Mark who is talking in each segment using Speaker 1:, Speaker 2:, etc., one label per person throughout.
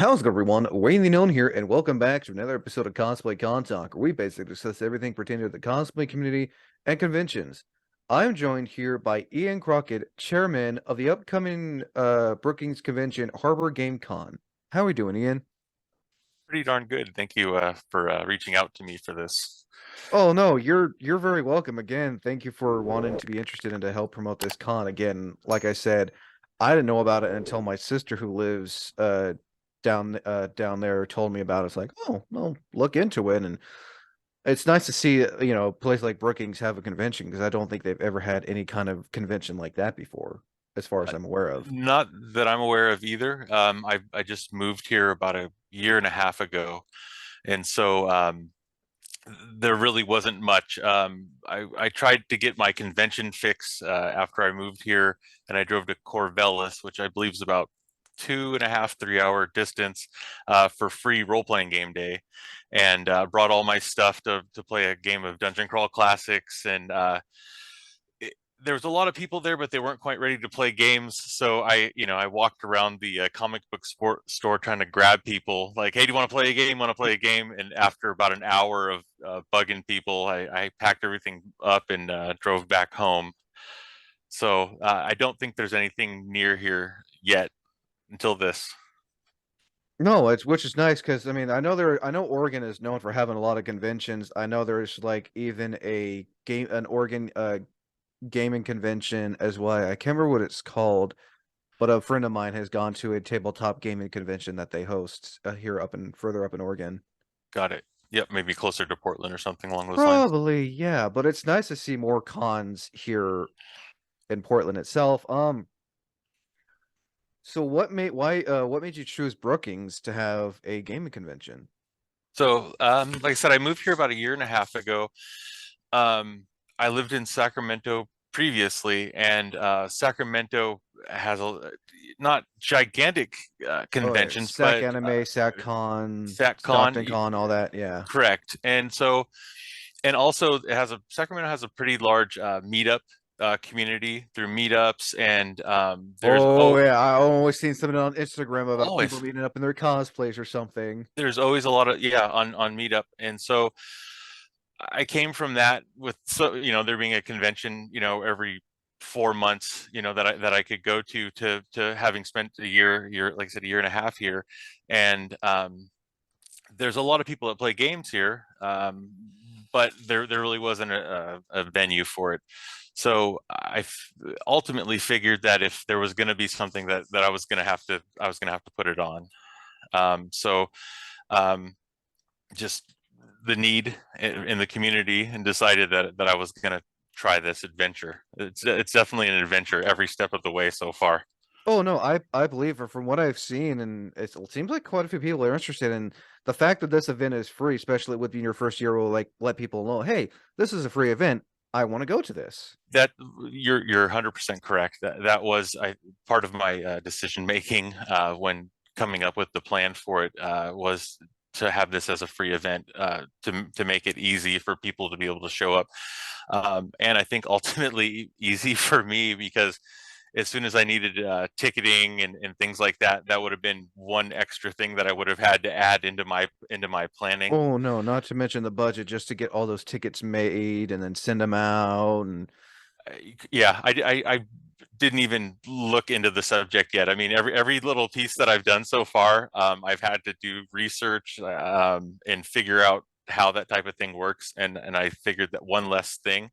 Speaker 1: How's it going, everyone? Wayne the Known here, and welcome back to another episode of Cosplay Con Talk, where we basically discuss everything pertaining to the cosplay community and conventions. I'm joined here by Ian Crockett, chairman of the upcoming Brookings Convention Harbor Game Con. How are we doing, Ian?
Speaker 2: Pretty darn good. Thank you for reaching out to me for this.
Speaker 1: Oh no, you're very welcome again. Thank you for wanting to be interested and to help promote this con. Again, like I said, I didn't know about it until my sister who lives down there told me about it. It's like, oh, well, look into it. And it's nice to see, a place like Brookings have a convention because I don't think they've ever had any kind of convention like that before, as far as
Speaker 2: Uh,
Speaker 1: I'm aware of.
Speaker 2: Not that I'm aware of either. I just moved here about a year and a half ago, and so there really wasn't much. I tried to get my convention fix after I moved here, and I drove to Corvallis, which I believe is about 2.5, 3 hour distance for free role-playing game day, and brought all my stuff to play a game of Dungeon Crawl Classics. And there was a lot of people there, but they weren't quite ready to play games. So I walked around the comic book store trying to grab people like, hey, do you want to play a game? Want to play a game? And after about an hour of bugging people, I packed everything up and drove back home. So I don't think there's anything near here yet until this.
Speaker 1: No, it's which is nice because I know Oregon is known for having a lot of conventions. I know there's like even an Oregon gaming convention as well. I can't remember what it's called, but a friend of mine has gone to a tabletop gaming convention that they host here up and further up in Oregon.
Speaker 2: Got it. Yep, maybe closer to Portland or something along those lines.
Speaker 1: Probably, yeah, but it's nice to see more cons here in Portland itself. So what made you choose Brookings to have a gaming convention?
Speaker 2: So, like I said, I moved here about a year and a half ago. Um, I lived in Sacramento previously, and Sacramento has not gigantic
Speaker 1: Oh, yeah,
Speaker 2: conventions,
Speaker 1: Sac
Speaker 2: but
Speaker 1: Anime, SacCon,
Speaker 2: SatCon,
Speaker 1: Stockton Con, all that. Yeah.
Speaker 2: correct. And also it has Sacramento has a pretty large meetup community through meetups, and
Speaker 1: Oh yeah, I always seen something on Instagram about people
Speaker 2: always
Speaker 1: meeting up in their cosplays or something.
Speaker 2: there's always a lot of on meetup. And so I came from that with, so there being a convention every 4 months that I could go to having spent a year, like I said, a year and a half here. And there's a lot of people that play games here, but there really wasn't a venue for it. So ultimately figured that if there was going to be something that I was going to have to put it on. So um, just the need in the community, and decided that I was going to try this adventure. It's definitely an adventure every step of the way so far.
Speaker 1: Oh no, I believe her from what I've seen, and it seems like quite a few people are interested in the fact that this event is free, especially with being your first year, will like let people know, hey, this is a free event. I want to go to this.
Speaker 2: That you're 100% correct. That was part of my decision making when coming up with the plan for it, was to have this as a free event, to make it easy for people to be able to show up, and I think ultimately easy for me, because as soon as I needed ticketing and things like that, that would have been one extra thing that I would have had to add into my planning.
Speaker 1: Oh no, not to mention the budget just to get all those tickets made and then send them out and
Speaker 2: Yeah, I didn't even look into the subject yet. I mean, every little piece that I've done so far, I've had to do research, and figure out how that type of thing works. And I figured that one less thing,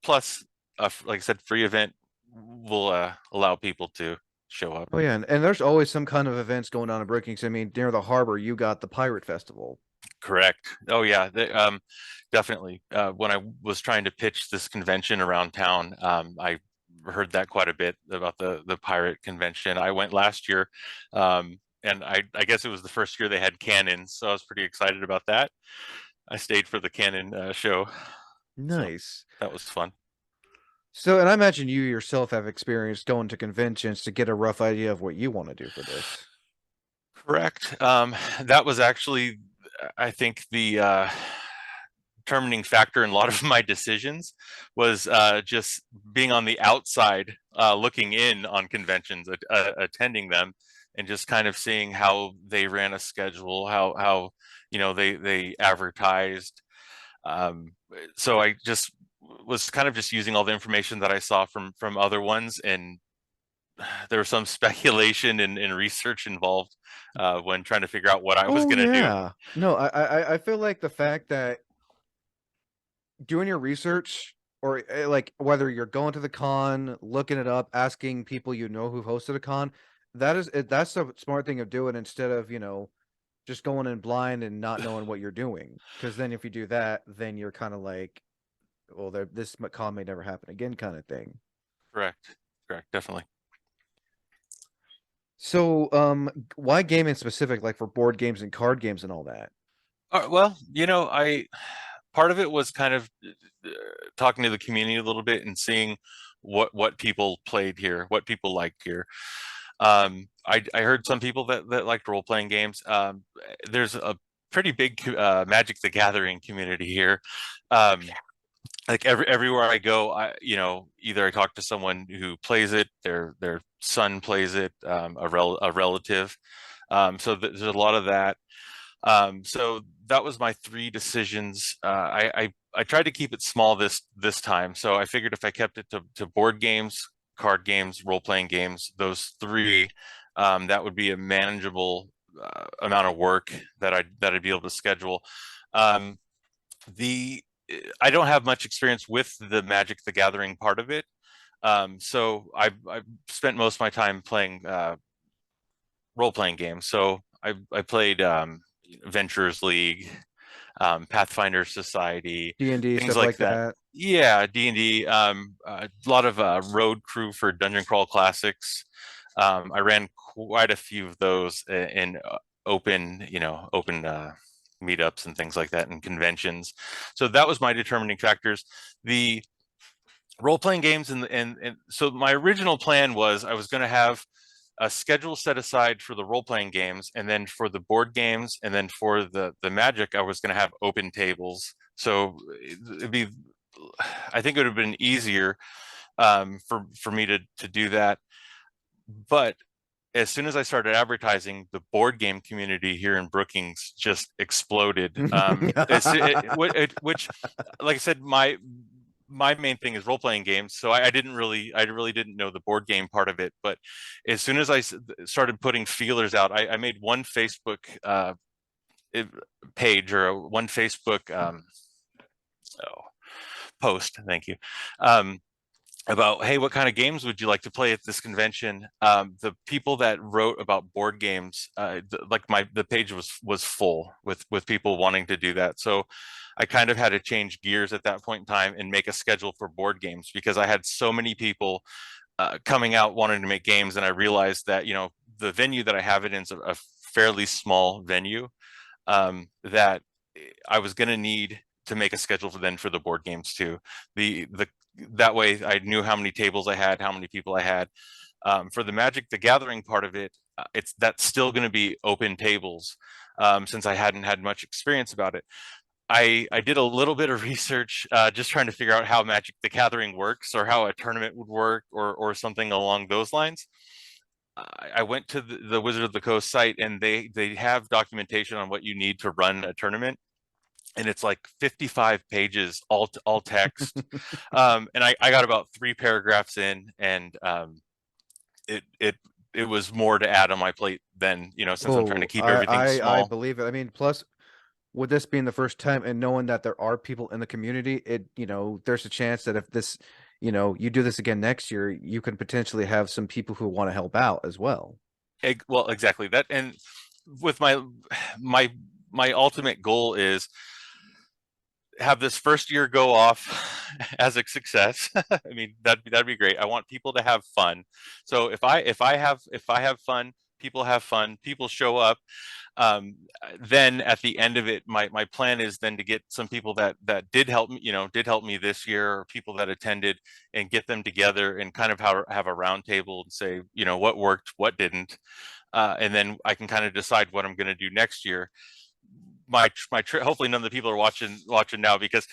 Speaker 2: plus, like I said, free event will allow people to show up.
Speaker 1: oh yeah, and there's always some kind of events going on in Brookings. I mean, near the harbor, you got the Pirate Festival.
Speaker 2: Correct. Oh yeah, definitely. When I was trying to pitch this convention around town, I heard that quite a bit about the pirate convention. I went last year, and I guess it was the first year they had cannons, so I was pretty excited about that. I stayed for the cannon show, so
Speaker 1: Nice.
Speaker 2: that was fun.
Speaker 1: So, and I imagine you yourself have experience going to conventions to get a rough idea of what you want to do for this.
Speaker 2: Correct. That was actually, I think, the determining factor in a lot of my decisions, was just being on the outside, looking in on conventions, attending them, and just kind of seeing how they ran a schedule, how they advertised. Um, so I just was kind of just using all the information that I saw from other ones, and there was some speculation and research involved when trying to figure out what I was
Speaker 1: Oh
Speaker 2: going to do.
Speaker 1: yeah. No, I feel like the fact that doing your research or like whether you're going to the con, looking it up, asking people you know who hosted a con, that's a smart thing of doing instead of, just going in blind and not knowing what you're doing. Because then if you do that, then you're kind of like, well, this con may never happen again, kind of thing.
Speaker 2: Correct, correct, definitely.
Speaker 1: So, why gaming specific, like for board games and card games and all that?
Speaker 2: Well, I part of it was kind of talking to the community a little bit and seeing what people played here, what people liked here. I heard some people that liked role playing games. There's a pretty big Magic the Gathering community here. Um, like everywhere I go, either I talk to someone who plays it, their son plays it, a relative. So there's a lot of that. So that was my three decisions. I tried to keep it small this time. So I figured if I kept it to board games, card games, role playing games, those three, that would be a manageable amount of work that I'd be able to schedule. Um, the I don't have much experience with the Magic the Gathering part of it. So I've spent most of my time playing role playing games. So I played Adventurers League, Pathfinder Society,
Speaker 1: D&D
Speaker 2: things
Speaker 1: stuff
Speaker 2: like
Speaker 1: like
Speaker 2: that.
Speaker 1: that.
Speaker 2: Yeah, D&D. A lot of road crew for Dungeon Crawl Classics. I ran quite a few of those in open meetups and things like that, and conventions. So that was my determining factors. The role-playing games and so my original plan was I was going to have a schedule set aside for the role-playing games, and then for the board games, and then for the Magic, I was going to have open tables. So it'd be, I think it would have been easier for me to do that. But as soon as I started advertising, the board game community here in Brookings just exploded. Which, like I said, my main thing is role playing games, so I really didn't know the board game part of it. But as soon as I started putting feelers out, I made one Facebook page, or one Facebook oh, post. Thank you. About, hey, what kind of games would you like to play at this convention? The people that wrote about board games, the page was full with people wanting to do that. So I kind of had to change gears at that point in time and make a schedule for board games, because I had so many people coming out wanting to make games, and I realized that the venue that I have it in is a fairly small venue, that I was going to need to make a schedule for the board games too. The that way I knew how many tables I had, how many people I had. For the Magic the Gathering part of it, that's still going to be open tables, since I hadn't had much experience about it. I did a little bit of research, just trying to figure out how Magic the Gathering works, or how a tournament would work, or something along those lines. I went to the Wizard of the Coast site, and they have documentation on what you need to run a tournament, and it's like 55 pages, all text. And I got about 3 paragraphs in, and it was more to add on my plate than, since I'm trying to
Speaker 1: Oh,
Speaker 2: keep
Speaker 1: I,
Speaker 2: everything
Speaker 1: I I
Speaker 2: small.
Speaker 1: believe it. I mean, plus with this being the first time and knowing that there are people in the community, there's a chance that if this, you do this again next year, you can potentially have some people who want to help out as well.
Speaker 2: Well, exactly that. And with my my ultimate goal is have this first year go off as a success. I mean, that'd be great. I want people to have fun. So if I have fun, people have fun, people show up. Um, then at the end of it, my plan is then to get some people that did help me this year, or people that attended, and get them together and kind of have a round table and say, what worked, what didn't, and then I can kind of decide what I'm going to do next year. my trick, hopefully none of the people are watching now, because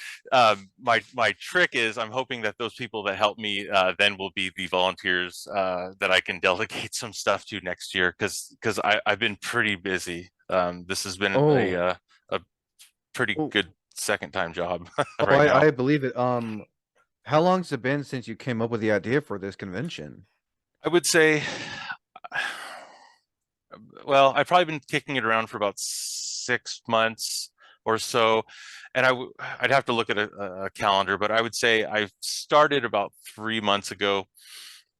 Speaker 2: my trick is I'm hoping that those people that help me then will be the volunteers that I can delegate some stuff to next year, because I've been pretty busy. This has been
Speaker 1: Oh,
Speaker 2: a pretty
Speaker 1: oh,
Speaker 2: good second time job
Speaker 1: oh,
Speaker 2: right now.
Speaker 1: I believe it. How long's it been since you came up with the idea for this convention?
Speaker 2: I would say, well, I've probably been kicking it around for about 6 months or so, and I'd have to look at a calendar, but I would say I started about 3 months ago,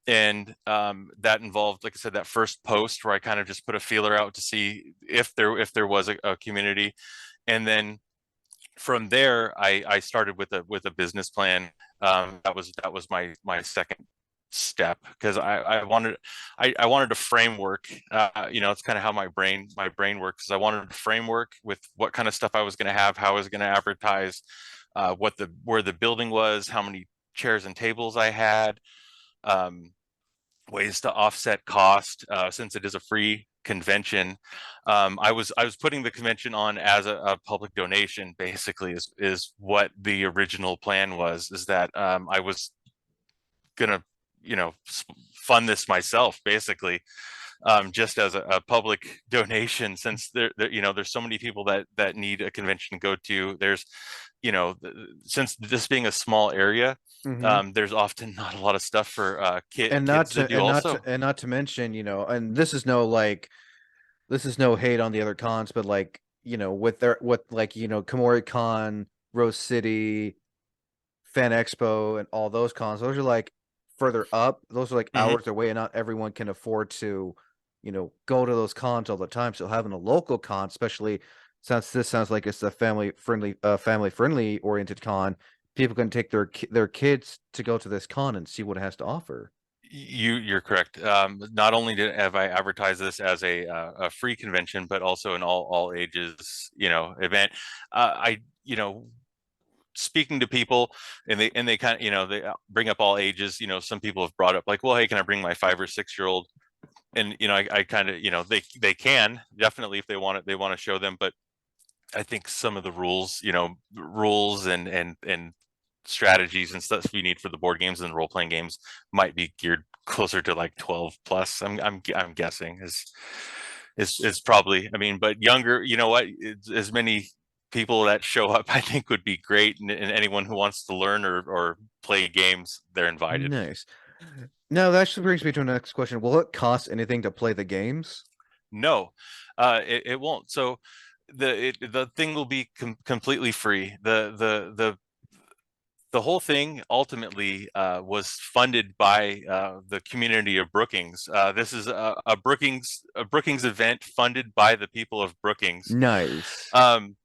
Speaker 2: and that involved, like I said, that first post where I kind of just put a feeler out to see if there was a community, and then from there I started with a business plan. That was my second step, because I wanted a framework. It's kind of how my brain works. I wanted a framework with what kind of stuff I was going to have, how I was going to advertise, where the building was, how many chairs and tables I had, um, ways to offset cost, since it is a free convention. I was putting the convention on as a public donation, basically, is what the original plan was. Is that I was gonna, fund this myself, basically, just as a public donation, since there's so many people that need a convention to go to. Since this being a small area,
Speaker 1: Mm-hmm.
Speaker 2: there's often not a lot of stuff for
Speaker 1: And not
Speaker 2: kids to
Speaker 1: to
Speaker 2: do
Speaker 1: and not to
Speaker 2: also.
Speaker 1: and not to mention, and this is no hate on the other cons, but like, with like, Kamori Con, Rose City, Fan Expo, and all those cons, those are like further up. Those are like
Speaker 2: Hmm.
Speaker 1: hours away, and not everyone can afford to, go to those cons all the time. So having a local con, especially since this sounds like it's a family friendly oriented con, people can take their kids to go to this con and see what it has to offer.
Speaker 2: You're correct. Not only have I advertised this as a free convention, but also an all ages, event. I speaking to people, and they kind of, they bring up all ages. Some people have brought up, like, well, hey, can I bring my 5 or 6 year old? And I kind of, they can definitely, if they want it, they want to show them. But I think some of the rules and strategies and stuff you need for the board games and role playing games might be geared closer to like 12 plus. I'm guessing is probably. I mean, but younger, you know what? As many people that show up, I think, would be great, and anyone who wants to learn or play games, they're invited.
Speaker 1: Nice. Now that actually brings me to the next question. Will it cost anything to play the games?
Speaker 2: No, it won't. So the thing will be completely free. The whole thing ultimately was funded by the community of Brookings. This is a Brookings event funded by the people of Brookings.
Speaker 1: Nice.
Speaker 2: Um,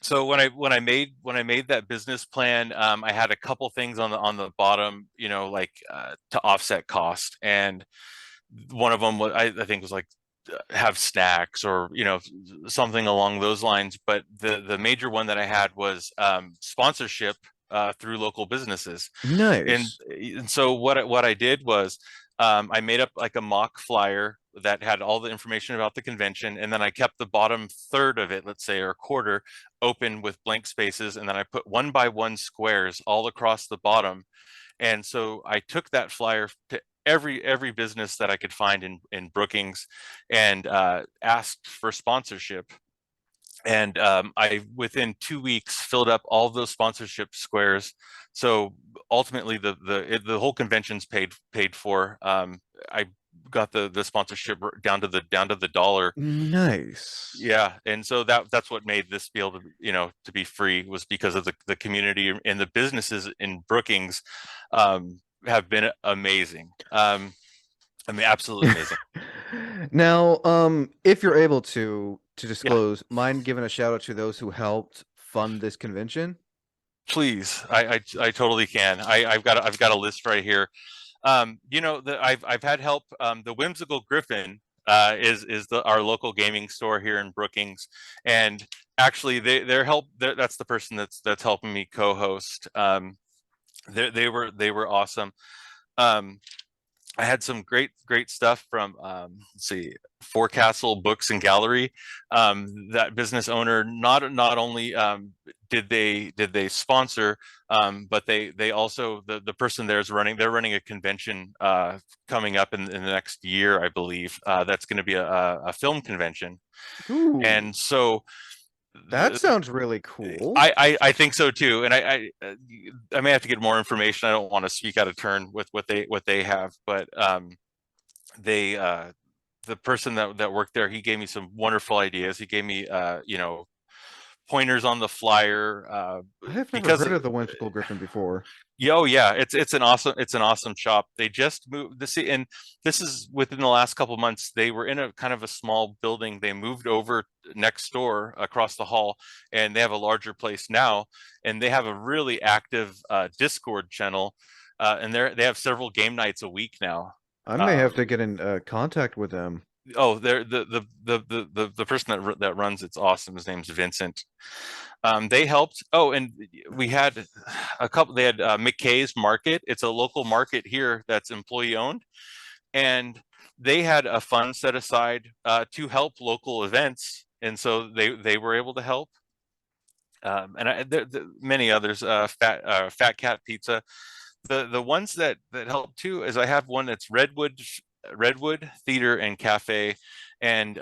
Speaker 2: so when I made that business plan, I had a couple things on the bottom, like to offset cost, and one of them was, I think, was like have snacks, or something along those lines. But the major one that I had was sponsorship through local businesses. and
Speaker 1: Nice.
Speaker 2: and so what I did was, I made up like a mock flyer that had all the information about the convention, and then I kept the bottom third of it, let's say, or quarter, open with blank spaces, and then I put 1 by 1 squares all across the bottom. And so I took that flyer to every business that I could find in Brookings, and asked for sponsorship. And I, within 2 weeks, filled up all of those sponsorship squares. So ultimately, the whole convention's paid for. I got the sponsorship down to the dollar.
Speaker 1: Nice.
Speaker 2: Yeah, and so that's what made this be able to, to be free, was because of the community and the businesses in Brookings, have been amazing. I mean, absolutely amazing.
Speaker 1: Now, if you're able to
Speaker 2: Yeah,
Speaker 1: disclose, mind giving a shout out to those who helped fund this convention?
Speaker 2: please. I totally can. I've got a list right here. I've had help. The Whimsical Griffin is our local gaming store here in Brookings, and actually that's the person that's helping me co-host. They were awesome. Um, I had some great stuff from let's see, Forecastle Books and Gallery. That business owner not only did they sponsor, but they also the person there is running. They're running a convention coming up in the next year, I believe. That's going to be a film convention,
Speaker 1: Ooh,
Speaker 2: and so
Speaker 1: that
Speaker 2: the,
Speaker 1: sounds really cool.
Speaker 2: I think so too, and I may have to get more information. I don't want to speak out of turn with what they have, but they the person that worked there, he gave me some wonderful ideas. He gave me pointers on the flyer
Speaker 1: I have never
Speaker 2: because
Speaker 1: heard of the Whimsical Griffin before.
Speaker 2: oh yeah, it's an awesome shop. They just moved this, and this is within the last couple of months. They were in a kind of a small building. They moved over next door across the hall, and they have a larger place now, and they have a really active Discord channel, and they have several game nights a week now.
Speaker 1: I may
Speaker 2: uh,
Speaker 1: have to get in contact with them.
Speaker 2: Oh, they're the person that runs it's awesome. His name's Vincent. They helped. Oh, and we had a couple. They had McKay's Market. It's a local market here that's employee owned, and they had a fund set aside to help local events, and so they were able to help. There many others. Fat Cat Pizza. The ones that help too is I have one that's Redwood Theater and Cafe, and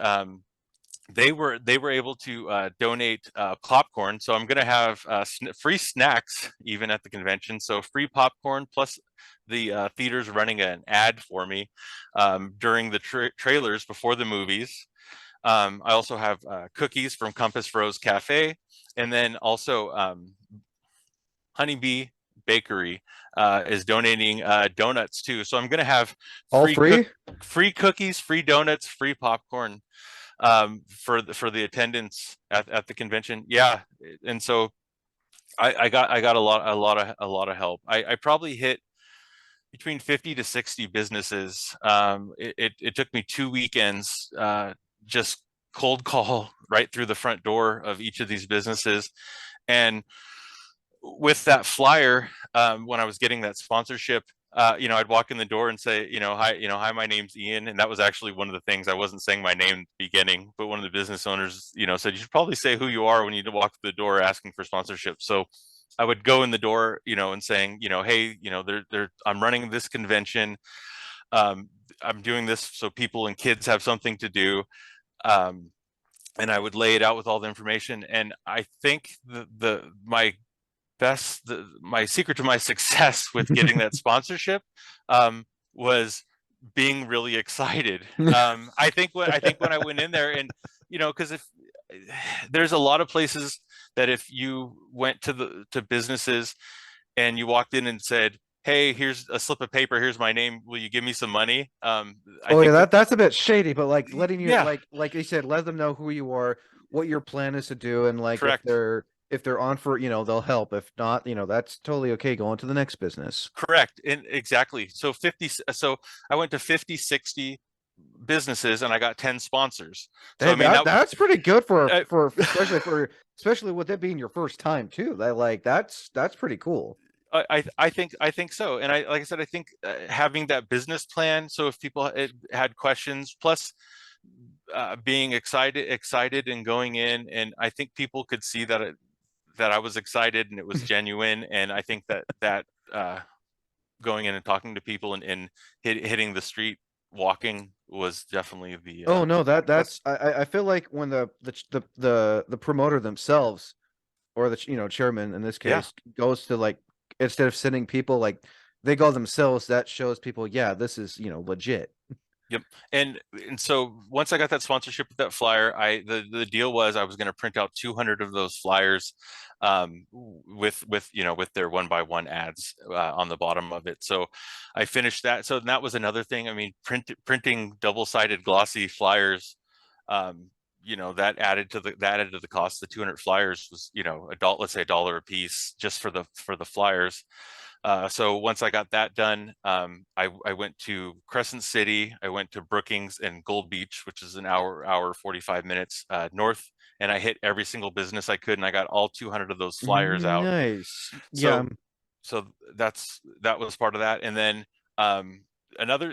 Speaker 2: they were able to donate popcorn. So I'm going to have free snacks even at the convention. So free popcorn plus the theater's running an ad for me during the trailers before the movies. I also have cookies from Compass Rose Cafe, and then also Honeybee Bakery is donating donuts too. So I'm going to have
Speaker 1: All
Speaker 2: free cook
Speaker 1: three?
Speaker 2: free cookies, free donuts, free popcorn for the attendance at the convention. Yeah, and so I got a lot of help. I probably hit between 50 to 60 businesses. It took me 2 weekends, just cold call right through the front door of each of these businesses. And with that flyer, when I was getting that sponsorship, I'd walk in the door and say, hi, my name's Ian. And that was actually one of the things. I wasn't saying my name at the beginning, but one of the business owners, said, you should probably say who you are when you walk through the door asking for sponsorship. So I would go in the door, and saying, hey, I'm running this convention. Um, I'm doing this so people and kids have something to do. Um, and I would lay it out with all the information. And I think my secret to my success with getting that sponsorship was being really excited. I think when I went in there, and because if there's a lot of places that if you went to businesses and you walked in and said, hey, here's a slip of paper, here's my name, will you give me some money? I
Speaker 1: Oh yeah,
Speaker 2: think that
Speaker 1: that's a bit shady, but like letting you
Speaker 2: yeah,
Speaker 1: like you said, let them know who you are, what your plan is to do, and like
Speaker 2: correct.
Speaker 1: if they're on for, they'll help. If not, that's totally okay. Go on to the next business.
Speaker 2: Correct. And exactly. So I went to 50, 60 businesses and I got 10 sponsors. So I
Speaker 1: Hey,
Speaker 2: mean
Speaker 1: that's pretty good
Speaker 2: uh,
Speaker 1: for especially with it being your first time too. That's pretty cool.
Speaker 2: I think so. And like I said, I think having that business plan. So if people had questions, plus being excited and going in, and I think people could see that I was excited and it was genuine. And I think that going in and talking to people and hitting the street walking was definitely
Speaker 1: Oh no,
Speaker 2: success.
Speaker 1: I feel like when the promoter themselves or the chairman in this
Speaker 2: Yeah.
Speaker 1: case goes to like instead of sending people like they go themselves, that shows people, yeah, this is legit.
Speaker 2: Yep. And so once I got that sponsorship with that flyer, the deal was I was going to print out 200 of those flyers with their one by one ads on the bottom of it. So I finished that. So that was another thing. I mean, printing double-sided glossy flyers, that added to the cost. The 200 flyers was, let's say $1 a piece just for the flyers. So once I got that done, I went to Crescent City, I went to Brookings and Gold Beach, which is an hour 45 minutes north, and I hit every single business I could, and I got all 200 of those flyers out.
Speaker 1: Nice. Yeah.
Speaker 2: So so that was part of that, and then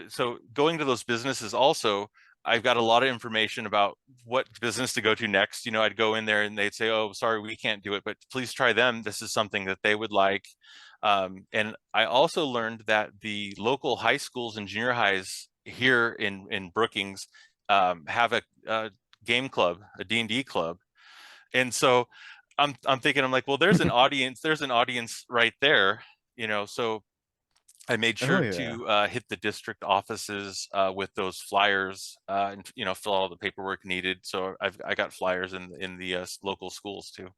Speaker 2: so going to those businesses also, I've got a lot of information about what business to go to next. I'd go in there and they'd say, "Oh, sorry, we can't do it, but please try them. This is something that they would like." And I also learned that the local high schools and junior highs here in Brookings have a game club, a D&D club. And so I'm thinking, I'm like, well, there's an audience right there, so I made
Speaker 1: Oh
Speaker 2: sure
Speaker 1: yeah.
Speaker 2: to hit the district offices with those flyers, and fill out all the paperwork needed. So I got flyers in the local schools too.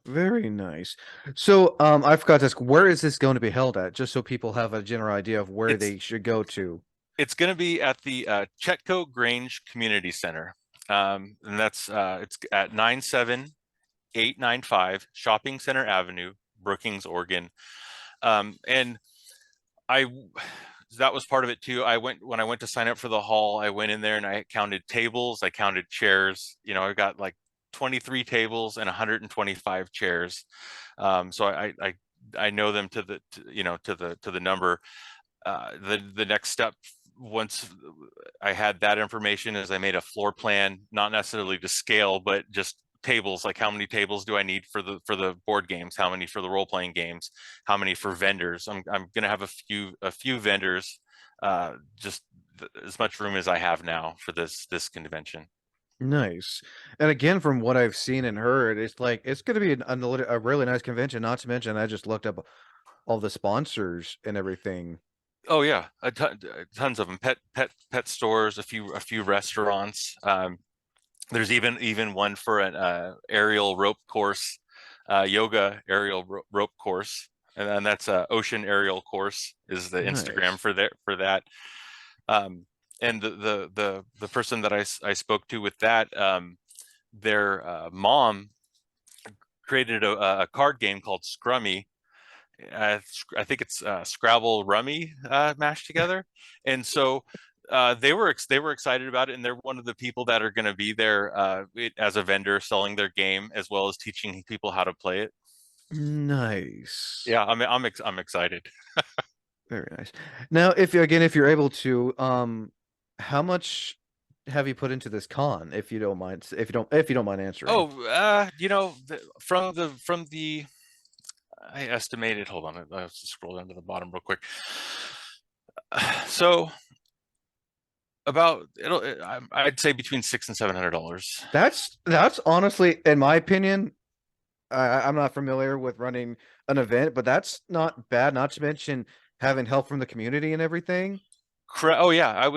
Speaker 1: Very nice. So, I forgot to ask, where is this going to be held at? Just so people have a general idea of where
Speaker 2: It's
Speaker 1: they should go to.
Speaker 2: it's going to be at the Chetco Grange Community Center, and that's it's at 97895 Shopping Center Avenue, Brookings, Oregon. And I that was part of it too. When I went to sign up for the hall, I went in there and I counted tables, I counted chairs. I got like 23 tables and 125 chairs. So I know them to the number. The next step, once I had that information, is I made a floor plan, not necessarily to scale, but just tables, like how many tables do I need for the board games, how many for the role playing games, how many for vendors. I'm gonna have a few vendors, just as much room as I have now for this convention.
Speaker 1: Nice. And again, from what I've seen and heard, it's like it's going to be a really nice convention. Not to mention, I just looked up all the sponsors and everything.
Speaker 2: Oh yeah, tons of them. Pet stores, a few restaurants. There's even one for an aerial rope course, yoga aerial rope course, and then that's ocean aerial course is the Instagram
Speaker 1: Nice.
Speaker 2: for that. Um, and the person that I spoke to with that, their mom created a card game called Scrummy. I think it's Scrabble Rummy mashed together, and so they were excited about it, and they're one of the people that are going to be there as a vendor selling their game as well as teaching people how to play it.
Speaker 1: Nice.
Speaker 2: Yeah, I'm excited.
Speaker 1: Very nice. Now, if you're able to, how much have you put into this con, if you don't mind, if you don't mind answering?
Speaker 2: Oh, from the I estimated. Hold on, I have to scroll down to the bottom real quick. So about I'd say between $600 and $700.
Speaker 1: That's honestly, in my opinion, I'm not familiar with running an event, but that's not bad. Not to mention having help from the community and everything.
Speaker 2: Oh yeah,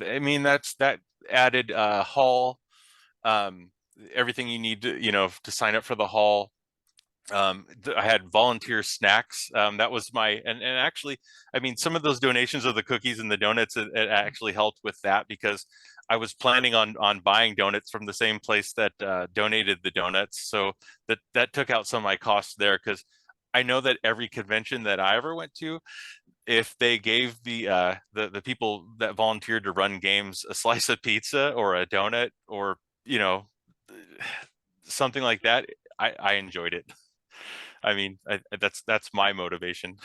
Speaker 2: I mean that added hall, um, everything you need to sign up for the hall. I had volunteer snacks. That was and actually, I mean, some of those donations of the cookies and the donuts, it actually helped with that because I was planning on buying donuts from the same place that donated the donuts. So that took out some of my costs there because I know that every convention that I ever went to, if they gave the people that volunteered to run games a slice of pizza or a donut or you know something like that, I enjoyed it. I mean, that's my motivation.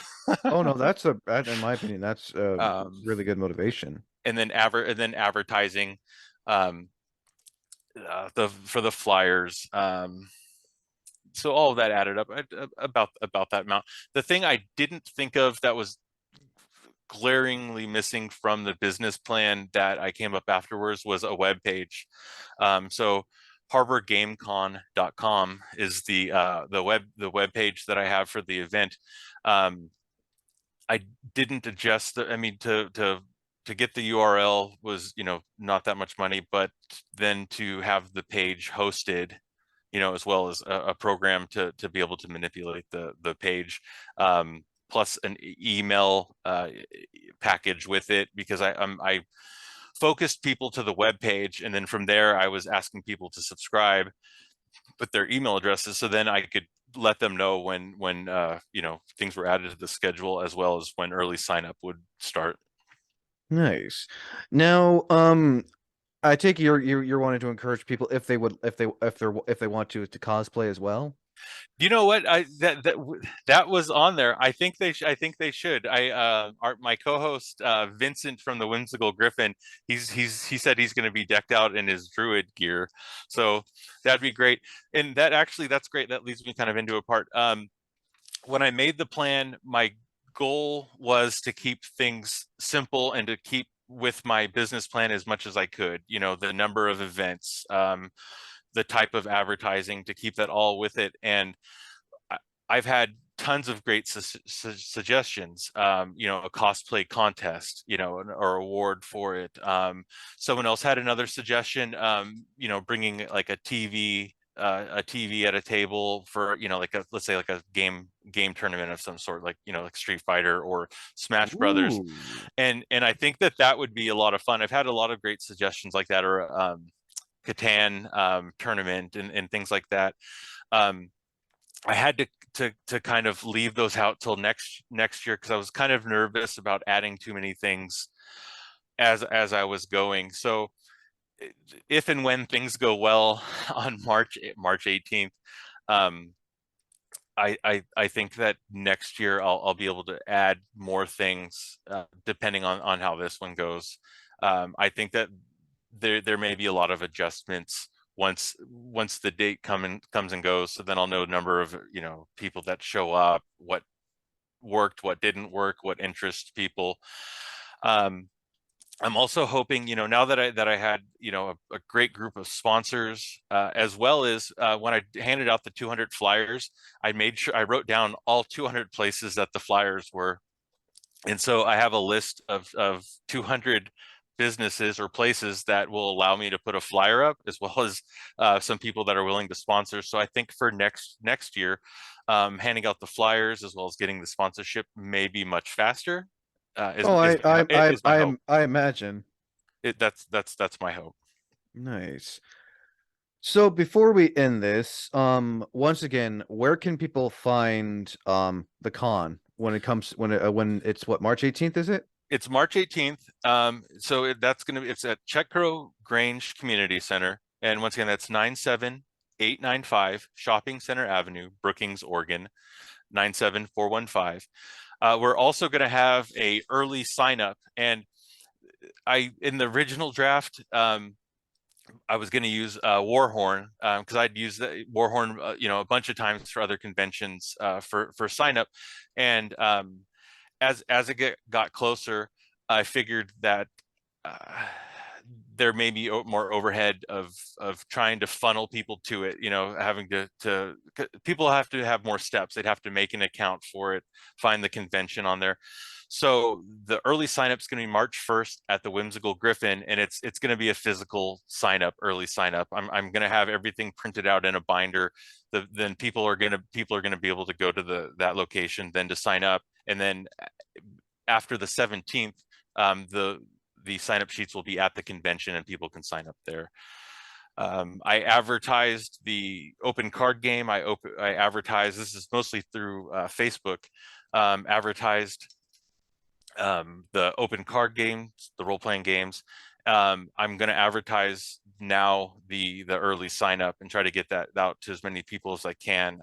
Speaker 1: Oh no, in my opinion, that's a
Speaker 2: um,
Speaker 1: really good motivation.
Speaker 2: and then advertising, um, the for the flyers. So all of that added up about that amount. The thing I didn't think of that was glaringly missing from the business plan that I came up afterwards was a web page. So harborgamecon.com is the web page that I have for the event. Um, I didn't adjust I mean to get the URL was, not that much money, but then to have the page hosted, as well as a program to be able to manipulate the page, plus an email package with it because I focused people to the web page, and then from there I was asking people to subscribe with their email addresses, so then I could let them know when things were added to the schedule as well as when early sign up would start.
Speaker 1: Nice. Now, I take it you're wanting to encourage people if they would if they want to cosplay as well.
Speaker 2: You know what? That was on there. I think they should. My co-host Vincent from the Whimsical Griffin. He said he's going to be decked out in his druid gear, so that'd be great. And that's great. That leads me kind of into a part. When I made the plan, my goal was to keep things simple and to keep with my business plan as much as I could. You know, the number of events, the type of advertising, to keep that all with it. And I've had tons of great suggestions. You know, a cosplay contest, you know, or award for it. Someone else had another suggestion. You know, bringing like a TV at a table for, you know, like let's say like a game tournament of some sort, like, you know, like Street Fighter or Smash Brothers.
Speaker 1: Ooh.
Speaker 2: And I think that would be a lot of fun. I've had a lot of great suggestions like that, or Catan tournament and things like that. Um, I had to kind of leave those out till next year because I was kind of nervous about adding too many things as I was going. So if and when things go well on March 18th, um, I think that next year I'll be able to add more things depending on how this one goes. I think that there may be a lot of adjustments once the date comes and goes. So then I'll know a number of, you know, people that show up, what worked, what didn't work, what interests people. Um, I'm also hoping, you know, now that I had, you know, a great group of sponsors, as well as when I handed out the 200 flyers, I made sure I wrote down all 200 places that the flyers were. And so I have a list of 200 businesses or places that will allow me to put a flyer up, as well as some people that are willing to sponsor. So I think for next year, handing out the flyers as well as getting the sponsorship may be much faster.
Speaker 1: Oh,
Speaker 2: Is my hope.
Speaker 1: I imagine.
Speaker 2: That's my hope.
Speaker 1: Nice. So before we end this, once again, where can people find the con when it comes when it's what, March 18th, is it?
Speaker 2: It's March 18th. That's going to be, it's at Chetco Grange Community Center. And once again, that's 97895 Shopping Center Avenue, Brookings, Oregon, 97415. We're also going to have a early sign up. And in the original draft, I was going to use Warhorn because I'd used Warhorn, you know, a bunch of times for other conventions for sign up. And as it got closer, I figured that uh, there may be more overhead of trying to funnel people to it. You know, having to people have to have more steps. They'd have to make an account for it, find the convention on there. So the early sign up is going to be March 1st at the Whimsical Griffin, and it's going to be a physical sign up, early sign up. I'm going to have everything printed out in a binder. Then people are going to be able to go to that location then to sign up, and then after the 17th, the sign up sheets will be at the convention and people can sign up there. I advertised the open card game. I advertised, this is mostly through Facebook, advertised the open card games, the role-playing games. I'm going to advertise now the early sign up and try to get that out to as many people as I can.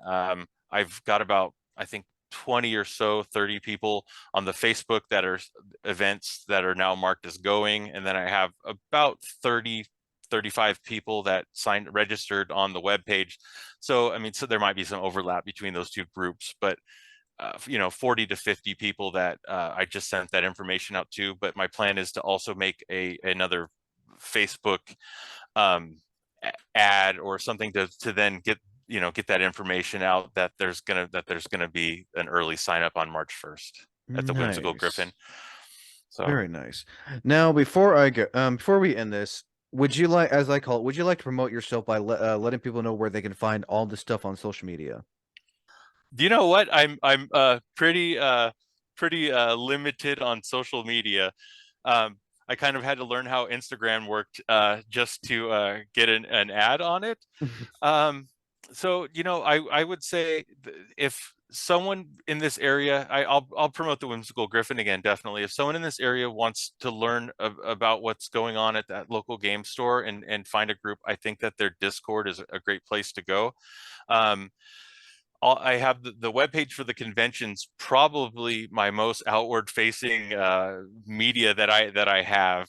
Speaker 2: I've got about, I think, 20 or so, 30 people on the Facebook that are events that are now marked as going. And then I have about 35 people that registered on the web page. So, I mean, so there might be some overlap between those two groups, but you know, 40 to 50 people that I just sent that information out to. But my plan is to also make another Facebook ad or something to then get, you know, get that information out that there's gonna be an early sign up on March 1st at the Whimsical Griffin.
Speaker 1: Nice.
Speaker 2: So
Speaker 1: Very nice. Now, before we end this, would you like, as I call it, would you like to promote yourself by letting people know where they can find all the stuff on social media?
Speaker 2: do you know what? I'm pretty limited on social media. I kind of had to learn how Instagram worked just to get an ad on it. Um, so, you know, I would say if someone in this area, I'll promote the Whimsical Griffin again, definitely. If someone in this area wants to learn about what's going on at that local game store and find a group, I think that their Discord is a great place to go. Um, I have the webpage for the conventions, probably my most outward facing media that I have.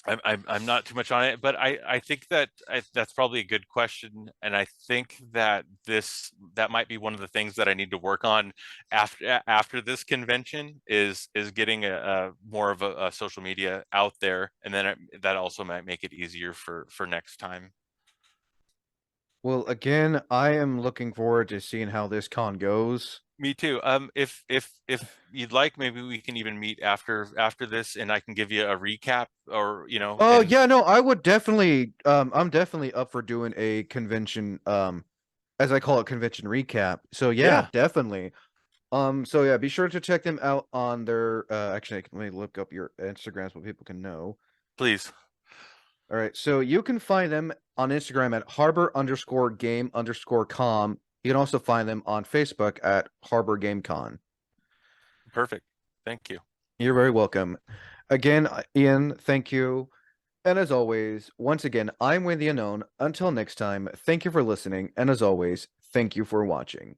Speaker 2: I'm not too much on it, but I think that that's probably a good question, and I think that that might be one of the things that I need to work on after this convention is getting a more of a social media out there, and then that also might make it easier for next time.
Speaker 1: Well, again, I am looking forward to seeing how this con goes.
Speaker 2: Me too. If you'd like, maybe we can even meet after this, and I can give you a recap, or
Speaker 1: Oh
Speaker 2: and
Speaker 1: yeah, no, I would definitely I'm definitely up for doing a convention as I call it convention recap. So yeah,
Speaker 2: yeah,
Speaker 1: definitely. So yeah, be sure to check them out on their actually let me look up your Instagram so people can know.
Speaker 2: please.
Speaker 1: All right, so you can find them on Instagram at harbor_game_com. You can also find them on Facebook at Harbor Game Con.
Speaker 2: Perfect. Thank you.
Speaker 1: You're very welcome. Again, Ian, thank you. And as always, once again, I'm Wayne the Unknown. Until next time, thank you for listening. And as always, thank you for watching.